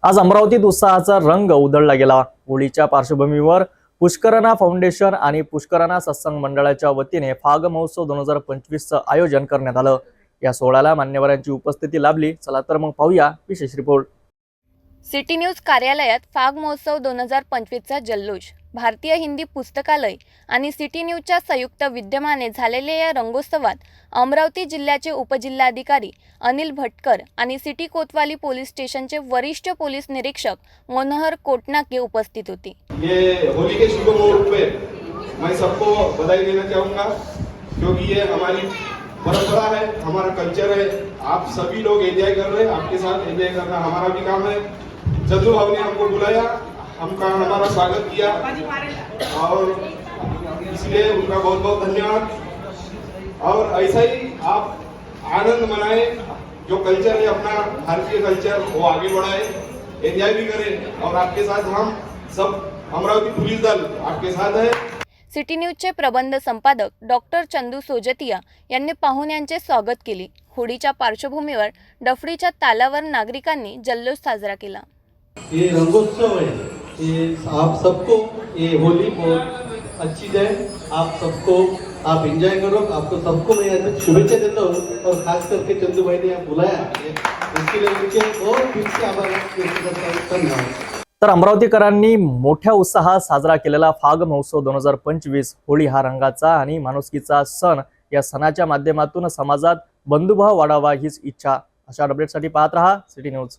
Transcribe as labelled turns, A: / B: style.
A: आज अमरावतीत उत्साहाचा रंग उधळला गेला। होळीच्या पार्श्वभूमीवर पुष्कराना फाउंडेशन आणि पुष्कराना सत्संग मंडळाच्या वतीने फाग महोत्सव 2025 चं आयोजन करण्यात आलं। या सोहळ्याला मान्यवरांची उपस्थिती लाभली। चला तर मग पाहूया विशेष रिपोर्ट।
B: सिटी न्यूज कार्यालयात फाग महोत्सव 2025 चा जल्लोष। भारतीय हिंदी पुस्तकालय आणि सिटी न्यूजच्या संयुक्त विद्यमाने झालेल्या या रंगोत्सवात अमरावती जिल्ह्याचे उपजिल्हाधिकारी अनिल भटकर आणि सिटी कोतवाली पोलीस स्टेशनचे वरिष्ठ पोलीस निरीक्षक मनोहर कोटनाके उपस्थित होते।
C: ये होली के शुभ मुहूर्त पे मैं सबको बधाई देना चाहूँगा, क्योंकि ये हमारी परंपरा है, हमारा कल्चर है। आप सभी लोग एंजॉय कर रहे हैं, आपके साथ एंजॉय करना हमारा भी काम है। चंदू भाव ने हमको बुलाया, हमारा स्वागत किया और इसलिए उनका बहुत बहुत धन्यवाद। और ऐसा ही आप आनंद मनाएं, जो कल्चर है अपना भारतीय कल्चर वो आगे बढ़ाए, एंजॉय भी करें। और आपके साथ हम सब अमरावती पुलिस दल आपके साथ है।
B: सिटी न्यूजचे प्रबंध संपादक डॉक्टर चंदू सोजतिया यांनी पाहुण्यांचे स्वागत केले। होळीच्या पार्श्वभूमीवर डफडीच्या तालावर नागरिकांनी जल्लोष साजरा केला।
D: ये रंगोत्सव है, ये आप सबको ये होली बहुत अच्छी जाए, आप सबको आप एंजॉय करो। आपको सबको मैं ऐसे शुभेच्छा देता हूँ और खास करके चंदू भाई ने यहाँ बुलाया इसके लिए उनके बहुत दिल से आभार व्यक्त करता हूँ। धन्यवाद।
A: तर अमरावतीकरांनी मोठ्या उत्साहात साजरा केलेला फाग महोत्सव 2025 होळी हा रंगाचा आणि माणुसकीचा सण। या सणाच्या माध्यमातून समाजात बंधुभाव वाढावा हीच इच्छा। अशा अपडेटसाठी पाहत रहा सिटी न्यूज।